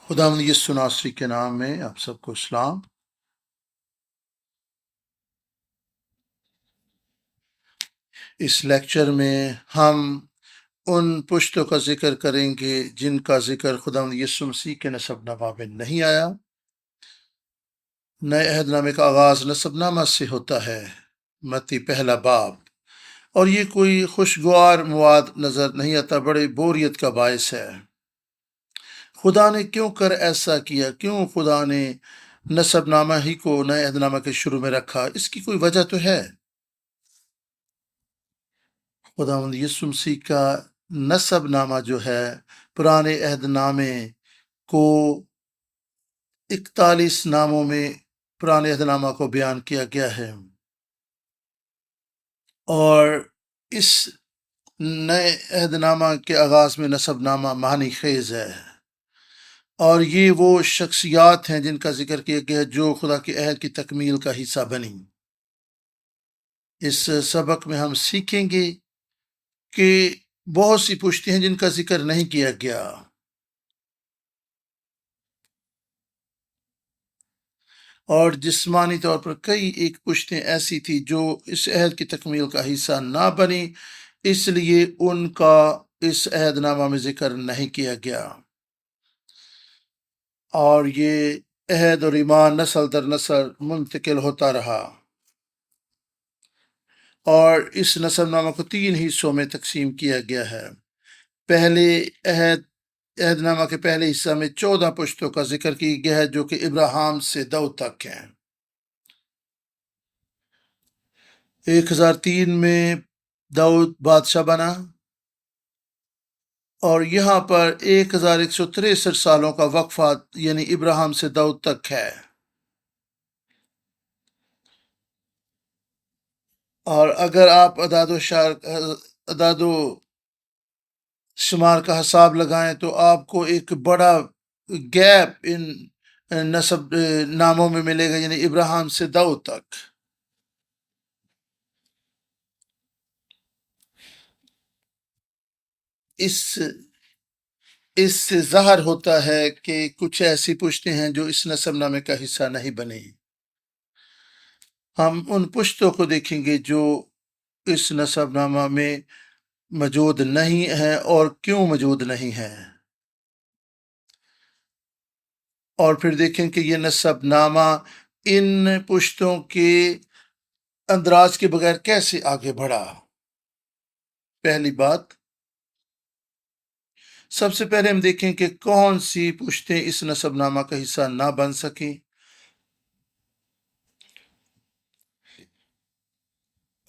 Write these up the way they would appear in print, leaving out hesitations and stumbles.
خداوند یسوع ناصری کے نام میں آپ سب کو سلام۔ اس لیکچر میں ہم ان پشتوں کا ذکر کریں گے جن کا ذکر خداوند یسوع مسیح کے نسب نامہ میں نہیں آیا۔ نئے عہد نامے کا آغاز نسب نامہ سے ہوتا ہے، متی پہلا باب، اور یہ کوئی خوشگوار مواد نظر نہیں آتا، بڑے بوریت کا باعث ہے۔ خدا نے کیوں کر ایسا کیا؟ کیوں خدا نے نسب نامہ ہی کو نئے عہد نامہ کے شروع میں رکھا؟ اس کی کوئی وجہ تو ہے۔ خداوند یسوع مسیح کا نسب نامہ جو ہے پرانے عہد نامے کو 41 ناموں میں پرانے عہد نامہ کو بیان کیا گیا ہے، اور اس نئے عہد نامہ کے آغاز میں نسب نامہ معنی خیز ہے، اور یہ وہ شخصیات ہیں جن کا ذکر کیا گیا ہے جو خدا کے عہد کی تکمیل کا حصہ بنی۔ اس سبق میں ہم سیکھیں گے کہ بہت سی پشتیں ہیں جن کا ذکر نہیں کیا گیا، اور جسمانی طور پر کئی ایک پشتیں ایسی تھی جو اس عہد کی تکمیل کا حصہ نہ بنی، اس لیے ان کا اس عہد نامہ میں ذکر نہیں کیا گیا، اور یہ عہد اور ایمان نسل در نسل منتقل ہوتا رہا، اور اس نسب نامہ کو 3 حصوں میں تقسیم کیا گیا ہے۔ پہلے عہد نامہ کے پہلے حصہ میں 14 پشتوں کا ذکر کیا گیا ہے جو کہ ابراہیم سے داؤد تک ہیں۔ 1003 میں داؤد بادشاہ بنا، اور یہاں پر 1163 سالوں کا وقفہ یعنی ابراہیم سے داؤد تک ہے، اور اگر آپ اعداد و شمار کا حساب لگائیں تو آپ کو ایک بڑا گیپ ان نسب ناموں میں ملے گا، یعنی ابراہیم سے داؤد تک۔ اس سے ظاہر ہوتا ہے کہ کچھ ایسی پشتیں ہیں جو اس نسب نامے کا حصہ نہیں بنی۔ ہم ان پشتوں کو دیکھیں گے جو اس نسب نامہ میں موجود نہیں ہیں اور کیوں موجود نہیں ہیں، اور پھر دیکھیں کہ یہ نسب نامہ ان پشتوں کے اندراج کے بغیر کیسے آگے بڑھا۔ پہلی بات، سب سے پہلے ہم دیکھیں کہ کون سی پشتیں اس نسب نامہ کا حصہ نہ بن سکیں۔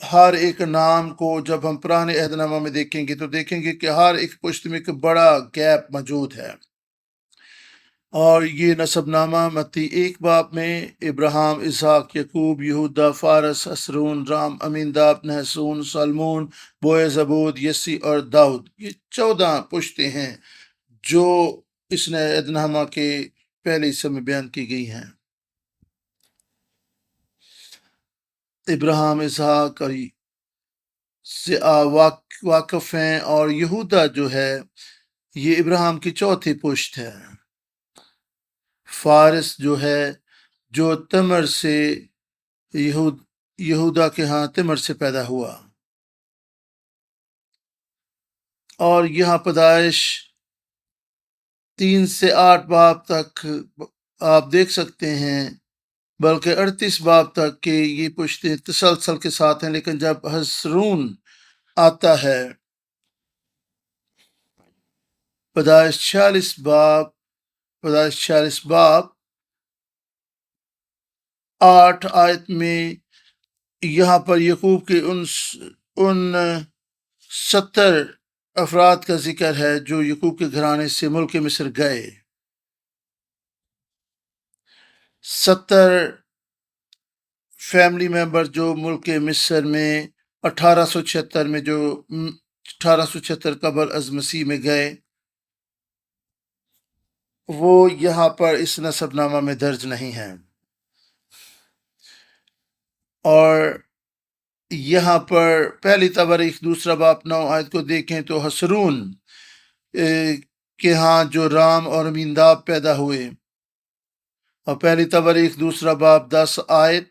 ہر ایک نام کو جب ہم پرانے عہد نامہ میں دیکھیں گے تو دیکھیں گے کہ ہر ایک پشت میں ایک بڑا گیپ موجود ہے، اور یہ نسب نامہ متی 1 باب میں ابراہیم، اسحاق، یعقوب، یہودا، فارس، اسرون، رام، امیناداب، نحسون، سلمون، بوئز، عبود، یسی اور داؤد، یہ 14 پشتیں ہیں جو اس نئے عہد نامہ کے پہلے حصے میں بیان کی گئی ہیں۔ ابراہیم، اسحاق اور سے واقف ہیں، اور یہودا جو ہے یہ ابراہیم کی چوتھی پشت ہے۔ فارس جو ہے جو تمر سے یہودا کے ہاں تمر سے پیدا ہوا، اور یہاں پیدائش 3 سے 8 باب تک آپ دیکھ سکتے ہیں، بلکہ 38 باب تک کہ یہ پشتیں تسلسل کے ساتھ ہیں، لیکن جب حسرون آتا ہے، پیدائش 46 باب 8 آیت میں یہاں پر یعقوب کے ان 70 افراد کا ذکر ہے جو یعقوب کے گھرانے سے ملک مصر گئے۔ 70 فیملی ممبر جو ملک مصر میں 1876 قبل از مسیح میں گئے، وہ یہاں پر اس نسب نامہ میں درج نہیں ہیں، اور یہاں پر پہلی تواریخ 2 باب 9 آیت کو دیکھیں تو حسرون کہ ہاں جو رام اور امیناداب پیدا ہوئے. اور پہلی تواریخ 2 باب 10 آیت.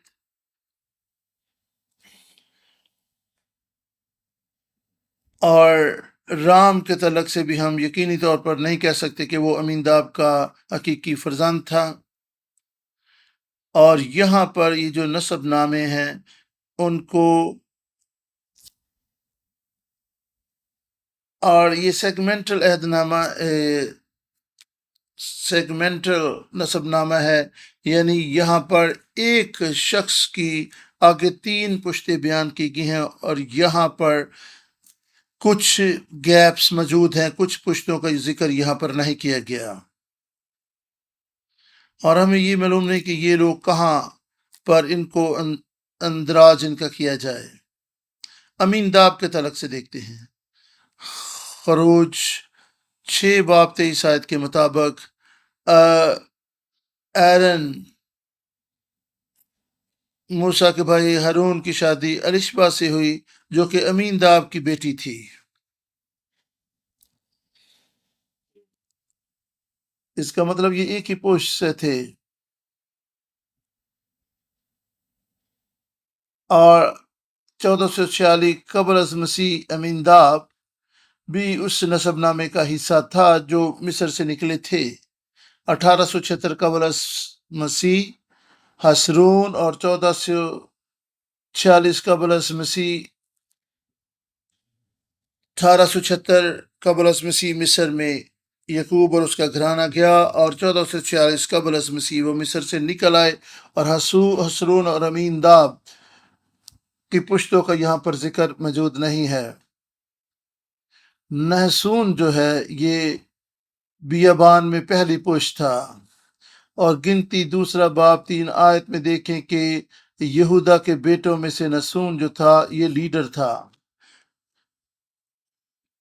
اور رام کے تعلق سے بھی ہم یقینی طور پر نہیں کہہ سکتے کہ وہ امیناداب کا حقیقی فرزند تھا. اور یہاں پر یہ جو نسب نامے ہیں ان کو، اور یہ سیگمنٹل عہد نامہ، سیگمنٹل نسب نامہ ہے، یعنی یہاں پر ایک شخص کی آگے 3 پشتیں بیان کی گئی ہیں، اور یہاں پر کچھ گیپس موجود ہیں، کچھ پشتوں کا ذکر یہاں پر نہیں کیا گیا. اور ہمیں یہ معلوم نہیں کہ یہ لوگ کہاں پر ان کو اندراج ان کا کیا جائے. امیناداب کے تعلق سے دیکھتے ہیں. خروج 6 باب 23 آیت کے مطابق ایرن موسیٰ کے بھائی ہارون کی شادی الشبا سے ہوئی جو کہ امیناداب کی بیٹی تھی. اس کا مطلب یہ ایک ہی پشت سے تھے. اور 1446 قبل از مسیح امیناداب بھی اس نسب نامے کا حصہ تھا جو مصر سے نکلے تھے. 1876 قبل از مسیح حسرون، اور 1446 قبل از مسیح 1876 قبل از مسیح مصر میں یعقوب اور اس کا گھرانہ گیا، اور 1446 قبل از مسیح وہ مصر سے نکل آئے. اور حسرون اور امیناداب کی پشتوں کا یہاں پر ذکر موجود نہیں ہے. نحسون جو ہے یہ بیابان میں پہلی پشت تھا. اور گنتی 2 باب 3 آیت میں دیکھیں کہ یہودا کے بیٹوں میں سے نحسون جو تھا یہ لیڈر تھا.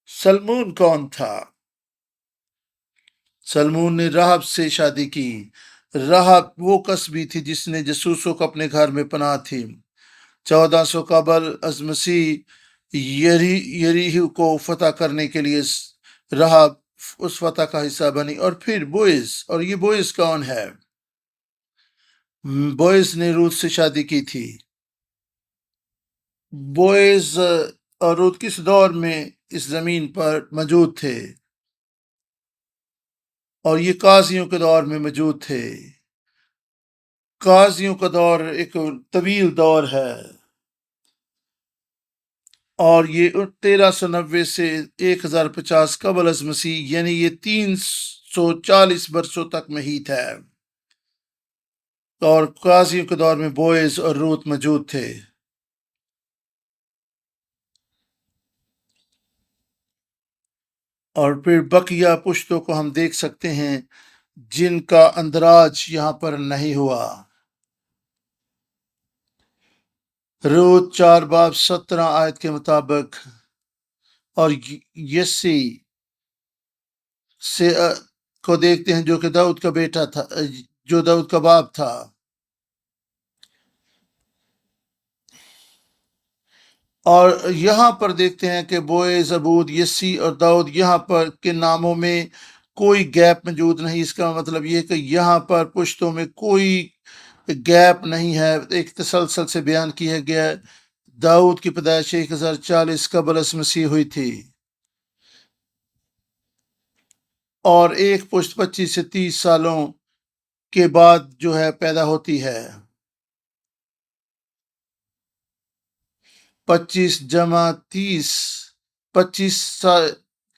سلمون کون تھا؟ سلمون نے راہب سے شادی کی. راہب وہ قصبی تھی جس نے جاسوسوں کو اپنے گھر میں پناہ تھی. 1400 قبل از مسیح یریحو کو فتح کرنے کے لیے راہب اس فتح کا حصہ بنی. اور پھر بوئز، اور یہ بوئز کون ہے؟ بوئز نے روت سے شادی کی تھی. بوئز اور روت کس دور میں اس زمین پر موجود تھے؟ اور یہ قاضیوں کے دور میں موجود تھے. قاضیوں کا دور ایک طویل دور ہے، اور یہ 1390 سے 1050 قبل از مسیح، یعنی یہ 340 برسوں تک محیط ہے. اور قاضیوں کے دور میں بوئز اور روت موجود تھے. اور پھر بقیہ پشتوں کو ہم دیکھ سکتے ہیں جن کا اندراج یہاں پر نہیں ہوا. روت 4 باب 17 آیت کے مطابق. اور یسی سے کو دیکھتے ہیں جو کہ داؤد کا بیٹا تھا، جو داؤد کا باپ تھا. اور یہاں پر دیکھتے ہیں کہ بوئز، عبود، یسی اور داؤد، یہاں پر کے ناموں میں کوئی گیپ موجود نہیں. اس کا مطلب یہ کہ یہاں پر پشتوں میں کوئی گیپ نہیں ہے، ایک تسلسل سے بیان کیا گیا ہے. داؤد کی پیدائش 1040 قبل از مسیح ہوئی تھی، اور ایک پشت 25 سے 30 سالوں کے بعد جو ہے پیدا ہوتی ہے. 25 جمع 30،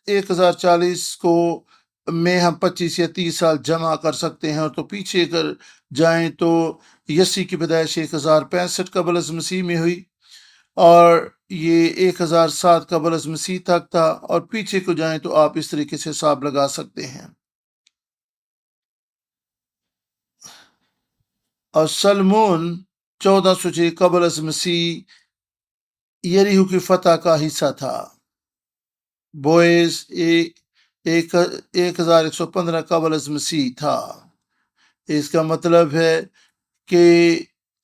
1040 کو میں ہم 25 یا 30 سال جمع کر سکتے ہیں. اور تو پیچھے اگر جائیں تو یسی کی پیدائش 1065 قبل از مسیح میں ہوئی، اور یہ 1007 قبل از مسیح تک تھا. اور پیچھے کو جائیں تو آپ اس طریقے سے حساب لگا سکتے ہیں. اور سلمون 1406 قبل از مسیح یریحو کی فتح کا حصہ تھا. بوئز 1115 قبل از مسیح تھا. اس کا مطلب ہے کہ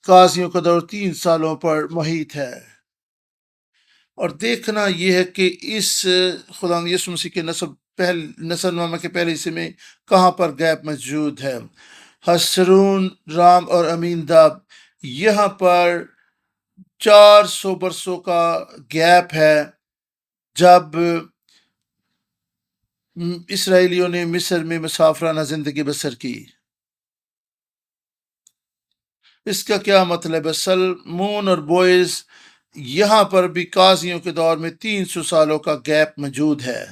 قاضیوں کا دور 3 سالوں پر محیط ہے. اور دیکھنا یہ ہے کہ اس خدا یسوع مسیح کے نسب نسل نامہ کے پہلے حصے میں کہاں پر گیپ موجود ہے؟ حسرون، رام اور امیناداب، یہاں پر 400 برسوں کا گیپ ہے جب اسرائیلیوں نے مصر میں مسافرانہ زندگی بسر کی۔ اس کا کیا مطلب ہے؟ سلمون اور بوئز، یہاں پر بھی قاضیوں کے دور میں 300 سالوں کا گیپ موجود ہے،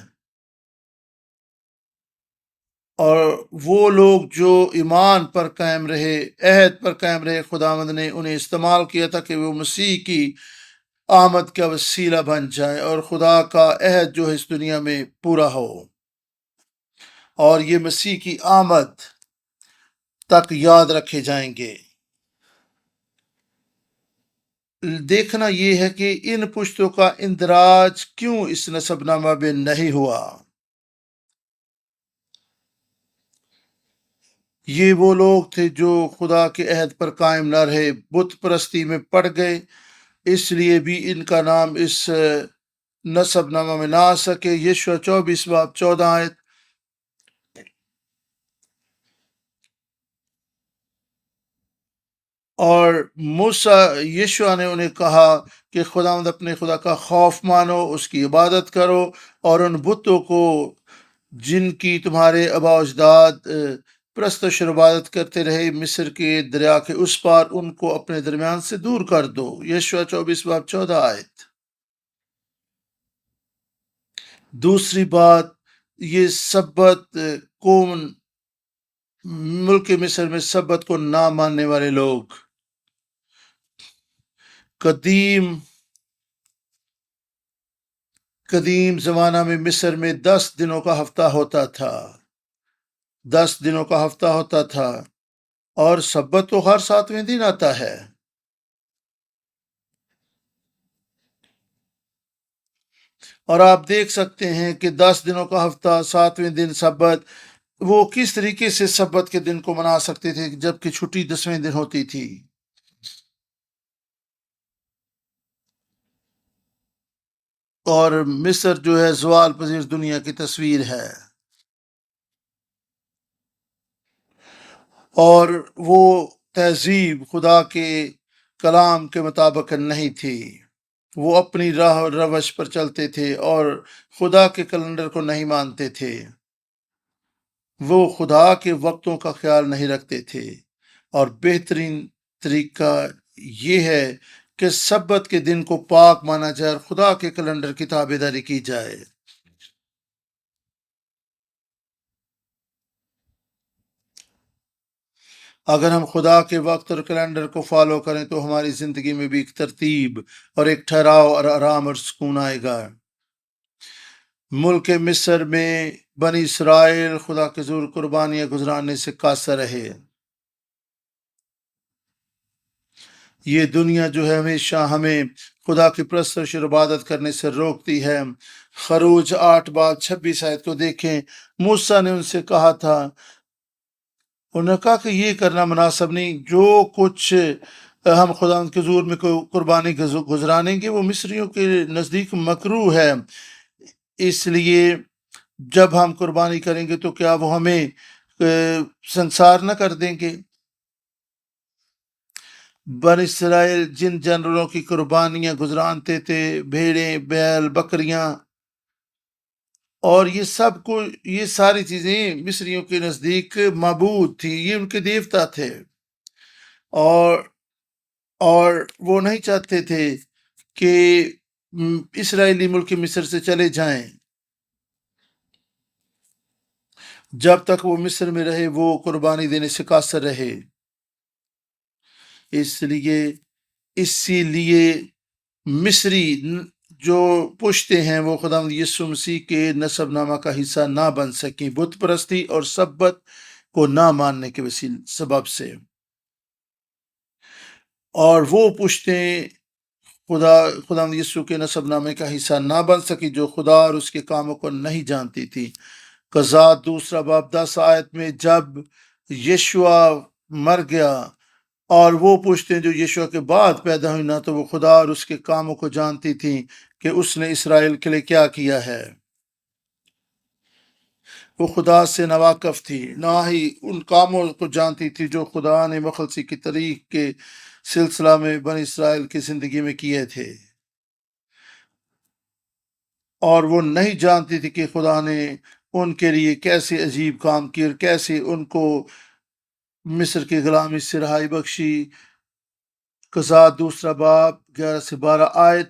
اور وہ لوگ جو ایمان پر قائم رہے، عہد پر قائم رہے، خداوند نے انہیں استعمال کیا تھا کہ وہ مسیح کی آمد کا وسیلہ بن جائے اور خدا کا عہد جو ہے اس دنیا میں پورا ہو، اور یہ مسیح کی آمد تک یاد رکھے جائیں گے۔ دیکھنا یہ ہے کہ ان پشتوں کا اندراج کیوں اس نسب نامہ میں نہیں ہوا۔ یہ وہ لوگ تھے جو خدا کے عہد پر قائم نہ رہے، بت پرستی میں پڑ گئے، اس لیے بھی ان کا نام اس نسب نامہ میں نہ آ سکے۔ یشوع 24 باب 14 آیت۔ اور موسیٰ، یشوع نے انہیں کہا کہ خداوند اپنے خدا کا خوف مانو، اس کی عبادت کرو، اور ان بتوں کو جن کی تمہارے آباء و اجداد پرستش اور عبادت کرتے رہے مصر کے دریا کے اس پار، ان کو اپنے درمیان سے دور کر دو۔ یشوع 24 باب 14 آیت۔ دوسری بات، یہ سبت قوم، ملک مصر میں سبت کو نہ ماننے والے لوگ، قدیم زمانہ میں مصر میں 10 دنوں کا ہفتہ ہوتا تھا، 10 دنوں کا ہفتہ ہوتا تھا، اور سبت تو ہر 7ویں دن آتا ہے۔ اور آپ دیکھ سکتے ہیں کہ 10 دنوں کا ہفتہ، 7ویں دن سبت، وہ کس طریقے سے سبت کے دن کو منا سکتے تھے جبکہ چھٹی 10ویں دن ہوتی تھی۔ اور مصر جو ہے زوال پذیر دنیا کی تصویر ہے، اور وہ تہذیب خدا کے کلام کے مطابق نہیں تھی، وہ اپنی راہ اور روش پر چلتے تھے اور خدا کے کیلنڈر کو نہیں مانتے تھے، وہ خدا کے وقتوں کا خیال نہیں رکھتے تھے، اور بہترین طریقہ یہ ہے کہ سبت کے دن کو پاک مانا جائے اور خدا کے کیلنڈر کی تابعداری کی جائے۔ اگر ہم خدا کے وقت اور کیلنڈر کو فالو کریں تو ہماری زندگی میں بھی ایک ترتیب اور ایک ٹھہراؤ اور آرام اور سکون آئے گا۔ ملک مصر میں بنی اسرائیل خدا کے حضور قربانیاں گزرانے سے قاصر رہے۔ یہ دنیا جو ہے ہمیشہ ہمیں خدا کی پرستش اور عبادت کرنے سے روکتی ہے۔ خروج 8 باب 26 آیت کو دیکھیں۔ موسیٰ نے ان سے کہا تھا، انہوں نے کہا کہ یہ کرنا مناسب نہیں، جو کچھ ہم خدا کے حضور میں قربانی گزرانیں گے وہ مصریوں کے نزدیک مکروہ ہے، اس لیے جب ہم قربانی کریں گے تو کیا وہ ہمیں سنسار نہ کر دیں گے؟ بن اسرائیل جن جانوروں کی قربانیاں گزرانتے تھے، بھیڑیں، بیل، بکریاں، اور یہ ساری چیزیں مصریوں کے نزدیک معبود تھی، یہ ان کے دیوتا تھے، اور وہ نہیں چاہتے تھے کہ اسرائیلی ملک مصر سے چلے جائیں۔ جب تک وہ مصر میں رہے وہ قربانی دینے سے قاصر رہے، اسی لیے مصری جو پشتے ہیں وہ خداوند یسوع مسیح کے نسب نامہ کا حصہ نہ بن سکیں، بت پرستی اور سبت کو نہ ماننے کے سبب سے، اور وہ پشتیں خداوند یسوع کے نسب نامے کا حصہ نہ بن سکی جو خدا اور اس کے کاموں کو نہیں جانتی تھی۔ قضات 2 باب 10 آیت میں جب یشوع مر گیا اور وہ پشتیں جو یشوع کے بعد پیدا ہوئی، نہ تو وہ خدا اور اس کے کاموں کو جانتی تھیں کہ اس نے اسرائیل کے لیے کیا کیا ہے۔ وہ خدا سے ناواقف تھی، نہ ہی ان کاموں کو جانتی تھی جو خدا نے مخلصی کی طریق کے سلسلہ میں بنی اسرائیل کی زندگی میں کیے تھے، اور وہ نہیں جانتی تھی کہ خدا نے ان کے لیے کیسے عجیب کام کیے اور کیسے ان کو مصر کی غلامی سے رہائی بخشی۔ قضات دوسرا باب 11 سے 12 آیت۔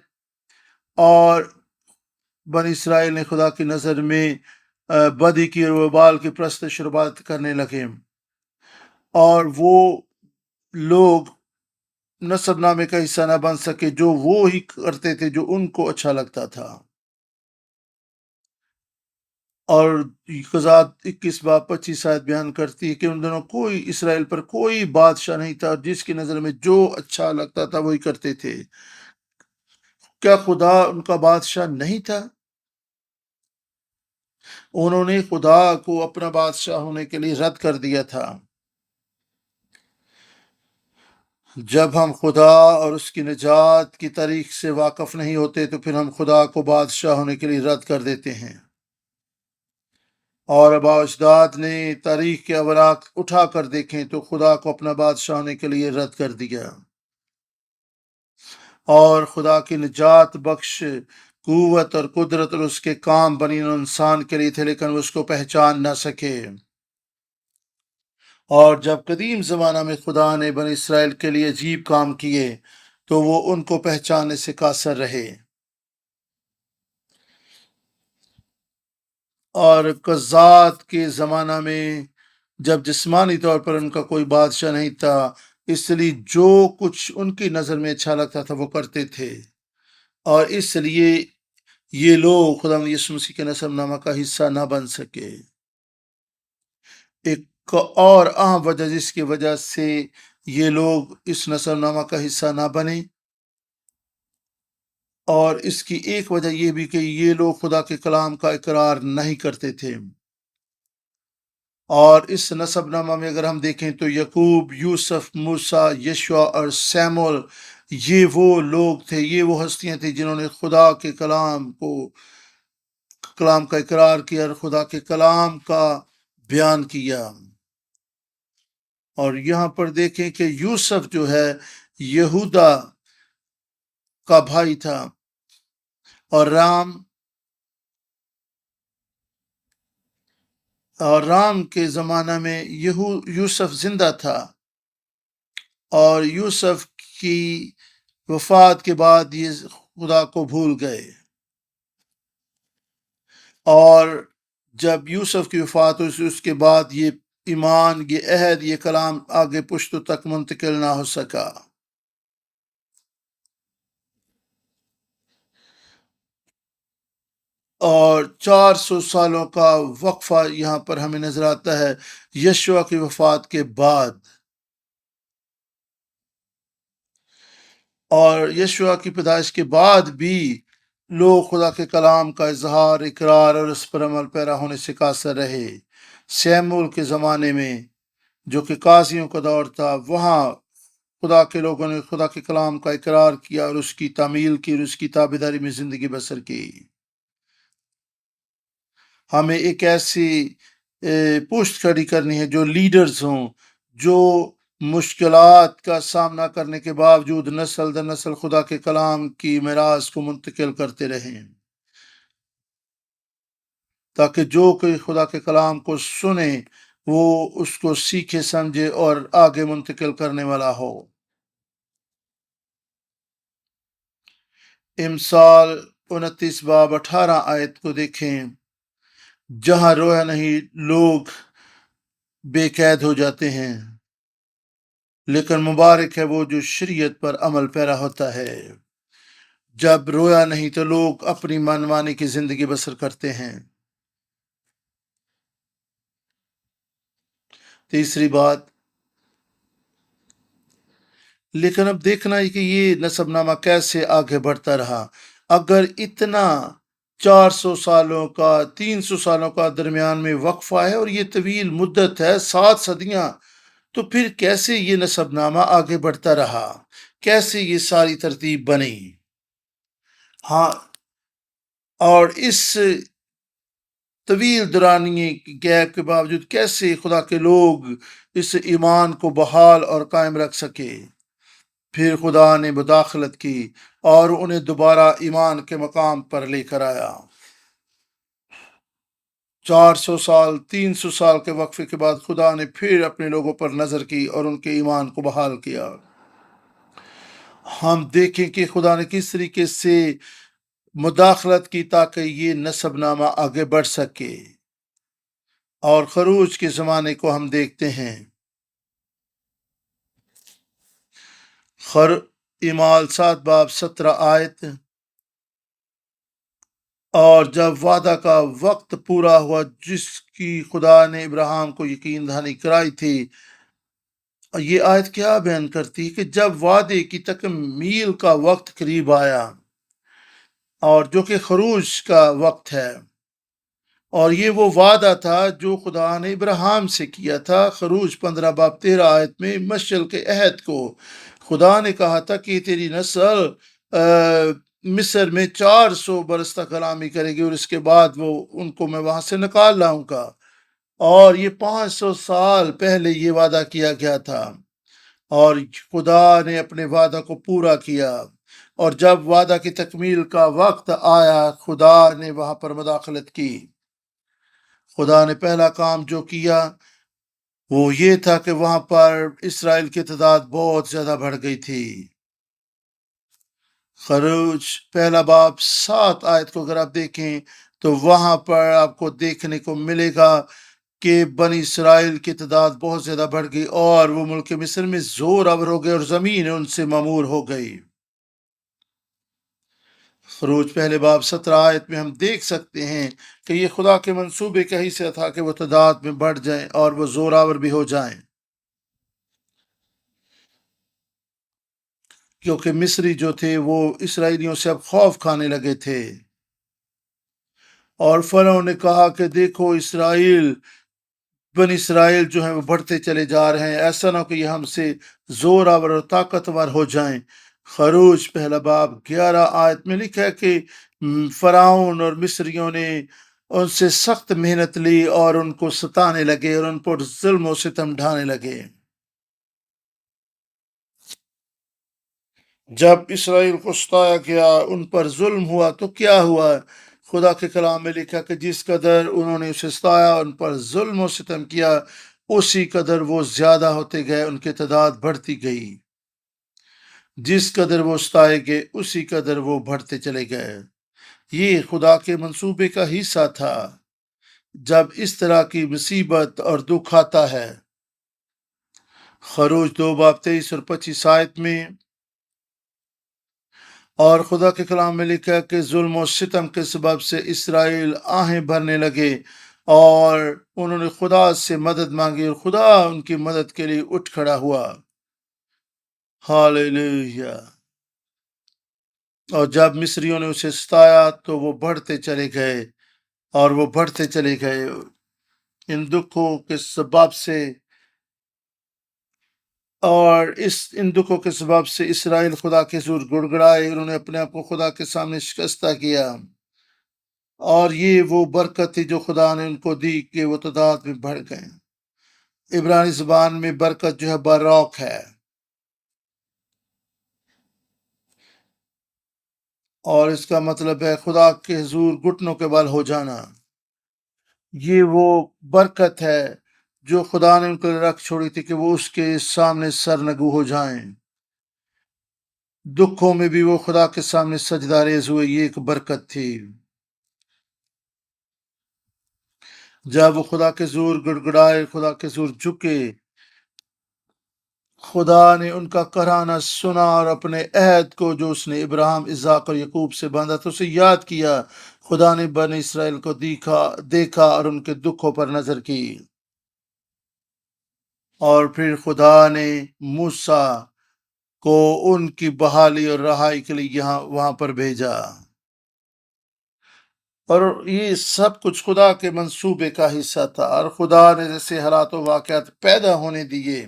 اور بنی اسرائیل نے خدا کی نظر میں بدی کی اور وہ بال کی پرستش اور عبادت کرنے لگے، اور وہ لوگ نسب نامے کا حصہ نہ بن سکے جو وہ ہی کرتے تھے جو ان کو اچھا لگتا تھا۔ اور قضات 21 باب 25 آیت بیان کرتی ہے کہ ان دنوں کوئی اسرائیل پر کوئی بادشاہ نہیں تھا، اور جس کی نظر میں جو اچھا لگتا تھا وہی کرتے تھے۔ کیا خدا ان کا بادشاہ نہیں تھا؟ انہوں نے خدا کو اپنا بادشاہ ہونے کے لیے رد کر دیا تھا۔ جب ہم خدا اور اس کی نجات کی تاریخ سے واقف نہیں ہوتے تو پھر ہم خدا کو بادشاہ ہونے کے لیے رد کر دیتے ہیں، اور آباء و اجداد نے تاریخ کے اوراق اٹھا کر دیکھیں تو خدا کو اپنا بادشاہ ہونے کے لیے رد کر دیا، اور خدا کی نجات بخش قوت اور قدرت اور اس کے کام بنی نوع انسان کے لیے تھے، لیکن وہ اس کو پہچان نہ سکے۔ اور جب قدیم زمانہ میں خدا نے بنی اسرائیل کے لیے عجیب کام کیے تو وہ ان کو پہچاننے سے قاصر رہے، اور قضات کے زمانہ میں جب جسمانی طور پر ان کا کوئی بادشاہ نہیں تھا، اس لیے جو کچھ ان کی نظر میں اچھا لگتا تھا وہ کرتے تھے، اور اس لیے یہ لوگ خدا یسوع مسیح کے نسب نامہ کا حصہ نہ بن سکے۔ ایک اور اہم وجہ جس کی وجہ سے یہ لوگ اس نسب نامہ کا حصہ نہ بنے، اور اس کی ایک وجہ یہ بھی کہ یہ لوگ خدا کے کلام کا اقرار نہیں کرتے تھے۔ اور اس نسب نامہ میں اگر ہم دیکھیں تو یعقوب، یوسف، موسیٰ، یشوع اور سیمول، یہ وہ لوگ تھے، یہ وہ ہستیاں تھیں جنہوں نے خدا کے کلام کا اقرار کیا اور خدا کے کلام کا بیان کیا۔ اور یہاں پر دیکھیں کہ یوسف جو ہے یہودا کا بھائی تھا، اور رام کے زمانہ میں یوسف زندہ تھا، اور یوسف کی وفات کے بعد یہ خدا کو بھول گئے، اور جب یوسف کی وفات ہوئی اس کے بعد یہ ایمان، یہ عہد، یہ کلام آگے پشتوں تک منتقل نہ ہو سکا۔ اور 400 سالوں کا وقفہ یہاں پر ہمیں نظر آتا ہے یشوع کی وفات کے بعد، اور یشوع کی پیدائش کے بعد بھی لوگ خدا کے کلام کا اظہار، اقرار اور اس پر عمل پیرا ہونے سے قاصر رہے۔ سیمول کے زمانے میں جو کہ قاضیوں کا دور تھا، وہاں خدا کے لوگوں نے خدا کے کلام کا اقرار کیا اور اس کی تعمیل کی اور اس کی تابعداری میں زندگی بسر کی۔ ہمیں ایک ایسی پشت کھڑی کرنی ہے جو لیڈرز ہوں، جو مشکلات کا سامنا کرنے کے باوجود نسل در نسل خدا کے کلام کی میراث کو منتقل کرتے رہیں، تاکہ جو کوئی خدا کے کلام کو سنے وہ اس کو سیکھے، سمجھے اور آگے منتقل کرنے والا ہو۔ امثال 29 باب 18 آیت کو دیکھیں، جہاں رویا نہیں لوگ بے قید ہو جاتے ہیں، لیکن مبارک ہے وہ جو شریعت پر عمل پیرا ہوتا ہے۔ جب رویا نہیں تو لوگ اپنی منمانی کی زندگی بسر کرتے ہیں۔ تیسری بات، لیکن اب دیکھنا ہے کہ یہ نسب نامہ کیسے آگے بڑھتا رہا۔ اگر اتنا 400 سالوں کا، 300 سالوں کا درمیان میں وقفہ ہے اور یہ طویل مدت ہے، 7 صدیاں، تو پھر کیسے یہ نسب نامہ آگے بڑھتا رہا؟ کیسے یہ ساری ترتیب بنی؟ ہاں، اور اس طویل دورانی گیپ کے باوجود کیسے خدا کے لوگ اس ایمان کو بحال اور قائم رکھ سکے۔ پھر خدا نے مداخلت کی اور انہیں دوبارہ ایمان کے مقام پر لے کر آیا۔ 400 سال 300 سال کے وقفے کے بعد خدا نے پھر اپنے لوگوں پر نظر کی اور ان کے ایمان کو بحال کیا۔ ہم دیکھیں کہ خدا نے کس طریقے سے مداخلت کی تاکہ یہ نسب نامہ آگے بڑھ سکے، اور خروج کے زمانے کو ہم دیکھتے ہیں۔ اعمال 7 باب 17 آیت۔ اور جب وعدہ کا وقت پورا ہوا جس کی خدا نے ابراہیم کو یقین دہانی کرائی تھی، یہ آیت کیا بیان کرتی ہے کہ جب وعدے کی تکمیل کا وقت قریب آیا، اور جو کہ خروج کا وقت ہے، اور یہ وہ وعدہ تھا جو خدا نے ابراہیم سے کیا تھا۔ خروج 15 باب 13 آیت میں مشعل کے عہد کو خدا نے کہا تھا کہ تیری نسل مصر میں 400 برس تک غلامی کرے گی، اور اس کے بعد ان کو میں وہاں سے نکال لاؤں گا۔ اور یہ 500 سال پہلے یہ وعدہ کیا گیا تھا، اور خدا نے اپنے وعدہ کو پورا کیا۔ اور جب وعدہ کی تکمیل کا وقت آیا، خدا نے وہاں پر مداخلت کی۔ خدا نے پہلا کام جو کیا وہ یہ تھا کہ وہاں پر اسرائیل کی تعداد بہت زیادہ بڑھ گئی تھی۔ خروج پہلا باب 7 آیت کو اگر آپ دیکھیں تو وہاں پر آپ کو دیکھنے کو ملے گا کہ بنی اسرائیل کی تعداد بہت زیادہ بڑھ گئی، اور وہ ملک مصر میں زور آور ہو گئے، اور زمین ان سے مامور ہو گئی۔ خروج پہلے باب 17 آیت میں ہم دیکھ سکتے ہیں کہ یہ خدا کے منصوبے کا حصہ تھا کہ وہ تعداد میں بڑھ جائیں اور وہ زور آور بھی ہو جائیں، کیونکہ مصری جو تھے وہ اسرائیلیوں سے اب خوف کھانے لگے تھے۔ اور فرعون نے کہا کہ دیکھو بنی اسرائیل جو ہیں وہ بڑھتے چلے جا رہے ہیں، ایسا نہ ہو کہ یہ ہم سے زور آور اور طاقتور ہو جائیں۔ خروج پہلا باب 11 آیت میں لکھا ہے کہ فرعون اور مصریوں نے ان سے سخت محنت لی اور ان کو ستانے لگے اور ان پر ظلم و ستم ڈھانے لگے۔ جب اسرائیل کو ستایا گیا، ان پر ظلم ہوا، تو کیا ہوا؟ خدا کے کلام میں لکھا کہ جس قدر انہوں نے اسے ستایا، ان پر ظلم و ستم کیا، اسی قدر وہ زیادہ ہوتے گئے، ان کی تعداد بڑھتی گئی۔ جس قدر وہ ستائے گئے اسی قدر وہ بڑھتے چلے گئے۔ یہ خدا کے منصوبے کا حصہ تھا۔ جب اس طرح کی مصیبت اور دکھ آتا ہے، خروج 2 باب 23 اور 25 آیت میں، اور خدا کے کلام میں لکھا کہ ظلم و ستم کے سبب سے اسرائیل آہیں بھرنے لگے، اور انہوں نے خدا سے مدد مانگی، اور خدا ان کی مدد کے لیے اٹھ کھڑا ہوا۔ ہاللیلویا۔ اور جب مصریوں نے اسے ستایا تو وہ بڑھتے چلے گئے، اور وہ بڑھتے چلے گئے۔ ان دکھوں کے سبب سے ان دکھوں کے سبب سے اسرائیل خدا کے حضور گڑگڑائے، انہوں نے اپنے آپ کو خدا کے سامنے شکستہ کیا، اور یہ وہ برکت تھی جو خدا نے ان کو دی کہ وہ تعداد میں بڑھ گئے۔ عبرانی زبان میں برکت جو ہے باراک ہے، اور اس کا مطلب ہے خدا کے حضور گھٹنوں کے بل ہو جانا۔ یہ وہ برکت ہے جو خدا نے ان کو رکھ چھوڑی تھی کہ وہ اس کے سامنے سرنگو ہو جائیں۔ دکھوں میں بھی وہ خدا کے سامنے سجدہ ریز ہوئے، یہ ایک برکت تھی۔ جب وہ خدا کے زور گڑگڑائے، خدا کے زور جھکے، خدا نے ان کا کہرانا سنا، اور اپنے عہد کو جو اس نے ابراہیم، اسحاق اور یعقوب سے باندھا تو اسے یاد کیا۔ خدا نے بنی اسرائیل کو دیکھا اور ان کے دکھوں پر نظر کی، اور پھر خدا نے موسیٰ کو ان کی بحالی اور رہائی کے لیے وہاں پر بھیجا، اور یہ سب کچھ خدا کے منصوبے کا حصہ تھا۔ اور خدا نے جیسے حالات و واقعات پیدا ہونے دیے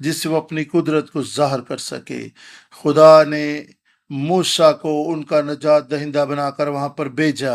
جس سے وہ اپنی قدرت کو ظاہر کر سکے، خدا نے موسیٰ کو ان کا نجات دہندہ بنا کر وہاں پر بھیجا،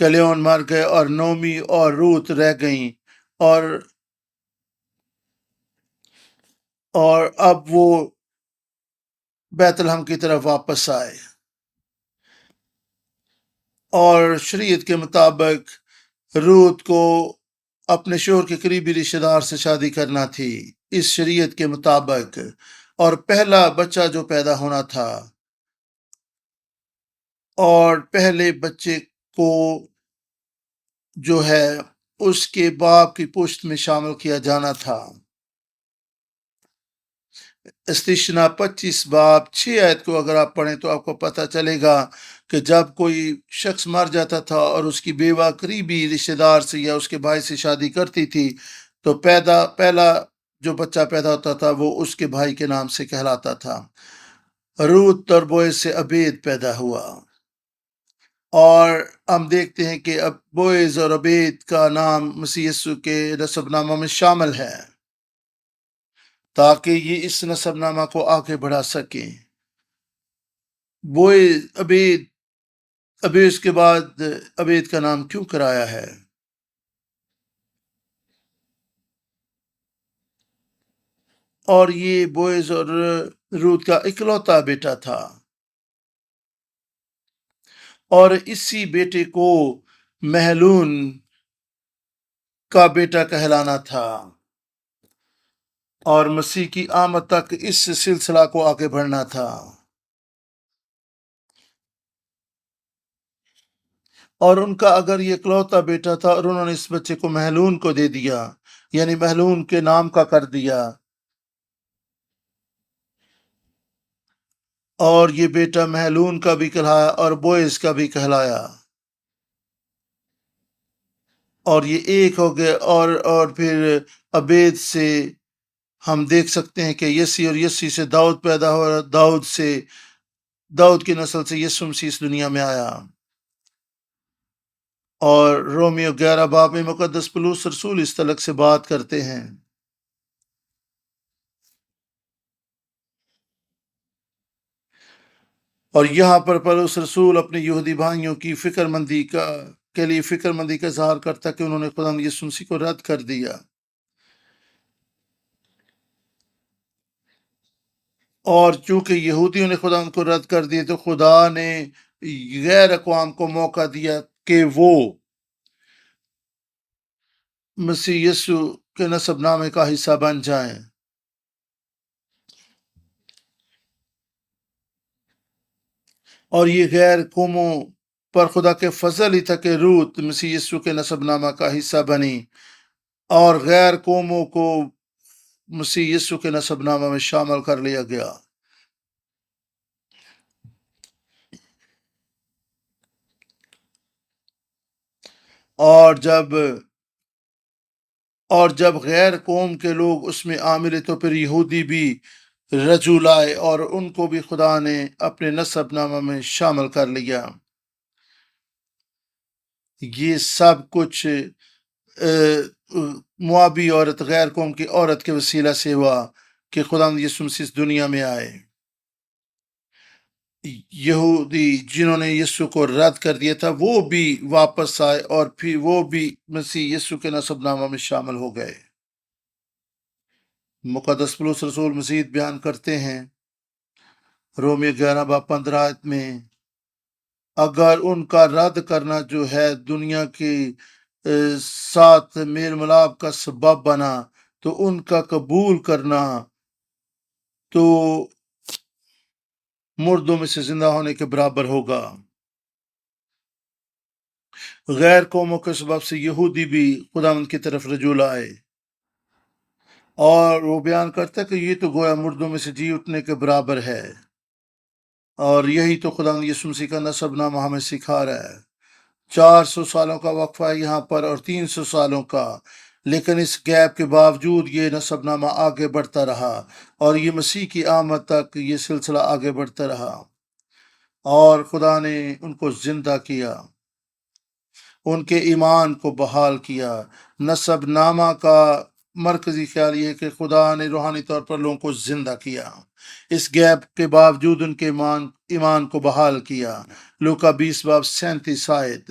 کلیون مر گئے اور نومی اور روت رہ گئیں، اور اب وہ بیت لحم کی طرف واپس آئے، اور شریعت کے مطابق روت کو اپنے شوہر کے قریبی رشتہ دار سے شادی کرنا تھی اس شریعت کے مطابق، اور پہلا بچہ جو پیدا ہونا تھا اور پہلے بچے کو جو ہے اس کے باپ کی پشت میں شامل کیا جانا تھا۔ استثنا 25 باب 6 آیت کو اگر آپ پڑھیں تو آپ کو پتہ چلے گا کہ جب کوئی شخص مر جاتا تھا اور اس کی بیوہ قریبی رشتہ دار سے یا اس کے بھائی سے شادی کرتی تھی تو پہلا جو بچہ پیدا ہوتا تھا وہ اس کے بھائی کے نام سے کہلاتا تھا۔ روت اور بوئز سے عبید پیدا ہوا، اور ہم دیکھتے ہیں کہ اب بوئز اور عبید کا نام مسیح یسوع کے نسب نامہ میں شامل ہے تاکہ یہ اس نسب نامہ کو آگے بڑھا سکیں۔ بوئز ابھی اس کے بعد عبید کا نام کیوں کرایا ہے؟ اور یہ بوئز اور روت کا اکلوتا بیٹا تھا، اور اسی بیٹے کو مہلون کا بیٹا کہلانا تھا، اور مسیح کی آمد تک اس سلسلہ کو آگے بڑھنا تھا۔ اور ان کا اگر یہ اکلوتا بیٹا تھا اور انہوں نے اس بچے کو مہلون کو دے دیا، یعنی مہلون کے نام کا کر دیا، اور یہ بیٹا مہلون کا بھی کہلایا اور بوئز کا بھی کہلایا، اور یہ ایک ہو گئے، اور پھر عبید سے ہم دیکھ سکتے ہیں کہ یسی اور یسی سے داؤد پیدا ہوا، داؤد کی نسل سے یسوع مسیح اس دنیا میں آیا۔ اور رومیو 11 باب میں مقدس پولس رسول اس طلق سے بات کرتے ہیں۔ اور یہاں پر پولس رسول اپنے یہودی بھائیوں کی کے لیے فکر مندی کا اظہار کرتا کہ انہوں نے خدا یسوع مسیح کو رد کر دیا، اور چونکہ یہودیوں نے خدا کو رد کر دیا تو خدا نے غیر اقوام کو موقع دیا کہ وہ مسیح یسوع کے نسب نامے کا حصہ بن جائیں، اور یہ غیر قوموں پر خدا کے فضل ہی تھا کہ روت مسیح یسوع کے نسب نامہ کا حصہ بنی، اور غیر قوموں کو مسیح یسوع کے نسب نامہ میں شامل کر لیا گیا۔ اور جب غیر قوم کے لوگ اس میں عامل تو پھر یہودی بھی رجوع لائے اور ان کو بھی خدا نے اپنے نسب نامہ میں شامل کر لیا۔ یہ سب کچھ موابی عورت، غیر قوم کی عورت کے وسیلہ سے ہوا کہ خدا یسوع مسیح اس دنیا میں آئے۔ یہودی جنہوں نے یسوع کو رد کر دیا تھا وہ بھی واپس آئے، اور پھر وہ بھی مسیح یسوع کے نسب نامہ میں شامل ہو گئے۔ مقدس پولس رسول مزید بیان کرتے ہیں رومیو 11 باب 15 آیت میں، اگر ان کا رد کرنا جو ہے دنیا کے ساتھ میل ملاپ کا سبب بنا تو ان کا قبول کرنا تو مردوں میں سے زندہ ہونے کے برابر ہوگا۔ غیر قوموں کے سبب سے یہودی بھی خداوند کی طرف رجوع لائے، اور وہ بیان کرتا ہے کہ یہ تو گویا مردوں میں سے جی اٹھنے کے برابر ہے، اور یہی تو خداوند یسوع مسیح کا نسب نامہ ہمیں سکھا رہا ہے۔ 400 سالوں کا وقفہ ہے یہاں پر اور 300 سالوں کا، لیکن اس گیپ کے باوجود یہ نسب نامہ آگے بڑھتا رہا، اور یہ مسیح کی آمد تک یہ سلسلہ آگے بڑھتا رہا، اور خدا نے ان کو زندہ کیا، ان کے ایمان کو بحال کیا۔ نسب نامہ کا مرکزی خیال یہ ہے کہ خدا نے روحانی طور پر لوگوں کو زندہ کیا، اس گیپ کے باوجود ان کے ایمان کو بحال کیا۔ لوکا 20 باب 37 آیت۔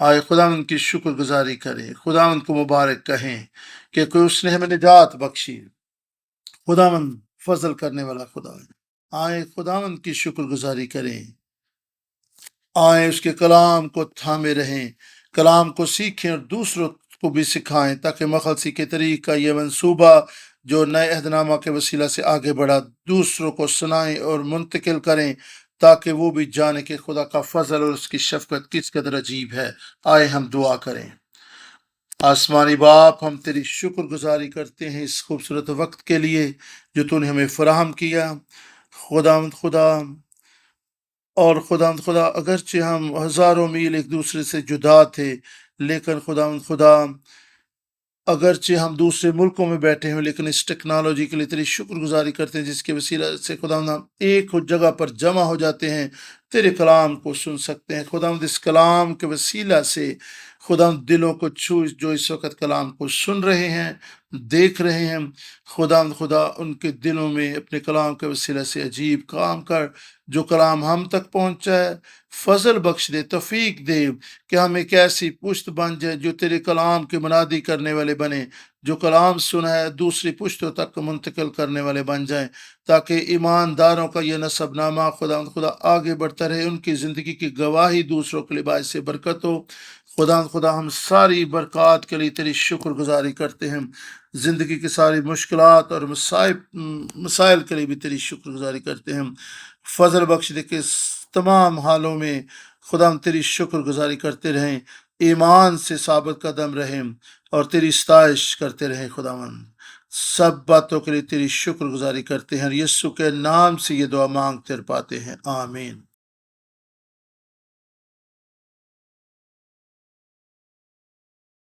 آئے خداوند کی شکر گزاری کریں، خداوند کو مبارک کہیں کہ کوئی اس نے ہمیں نجات بخشی۔ خداوند فضل کرنے والا خدا ہے۔ آئے خداوند کی شکر گزاری کریں، آئیں اس کے کلام کو تھامے رہیں، کلام کو سیکھیں اور دوسروں کو بھی سکھائیں، تاکہ مخلصی کے طریق کا یہ منصوبہ جو نئے عہد نامہ کے وسیلہ سے آگے بڑھا دوسروں کو سنائیں اور منتقل کریں، تاکہ وہ بھی جانے کہ خدا کا فضل اور اس کی شفقت کس قدر عجیب ہے۔ آئے ہم دعا کریں۔ آسمانی باپ، ہم تیری شکر گزاری کرتے ہیں اس خوبصورت وقت کے لیے جو تو نے ہمیں فراہم کیا۔ خداوند خدا اور خداوند خدا، اگرچہ ہم ہزاروں میل ایک دوسرے سے جدا تھے، لیکن خداوند خدا اگرچہ ہم دوسرے ملکوں میں بیٹھے ہیں، لیکن اس ٹیکنالوجی کے لیے تیری شکر گزاری کرتے ہیں جس کے وسیلہ سے خداوند ہم ایک جگہ پر جمع ہو جاتے ہیں، تیرے کلام کو سن سکتے ہیں۔ خداوند اس کلام کے وسیلہ سے خداوند دلوں کو چھو، جو اس وقت کلام کو سن رہے ہیں، دیکھ رہے ہیں، خداوند خدا ان کے دلوں میں اپنے کلام کے وسیلہ سے عجیب کام کر، جو کلام ہم تک پہنچا ہے فضل بخش دے، توفیق دے کہ ہم ایک ایسی پشت بن جائے جو تیرے کلام کی منادی کرنے والے بنے، جو کلام سنا ہے دوسری پشتوں تک منتقل کرنے والے بن جائیں، تاکہ ایمانداروں کا یہ نسب نامہ خداوند خدا آگے بڑھتا رہے، ان کی زندگی کی گواہی دوسروں کے لیے باعث سے برکت ہو۔ خداوند خدا، ہم ساری برکات کے لیے تیری شکر گزاری کرتے ہیں، زندگی کی ساری مشکلات اور مسائل کے لیے بھی تیری شکر گزاری کرتے ہیں۔ فضل بخش دے کہ اس تمام حالوں میں خدا ہم تیری شکر گزاری کرتے رہیں، ایمان سے ثابت قدم رہیں اور تیری ستائش کرتے رہیں۔ خداوند سب باتوں کے لیے تیری شکر گزاری کرتے ہیں، اور یسوع کے نام سے یہ دعا مانگتے اور پاتے ہیں، آمین۔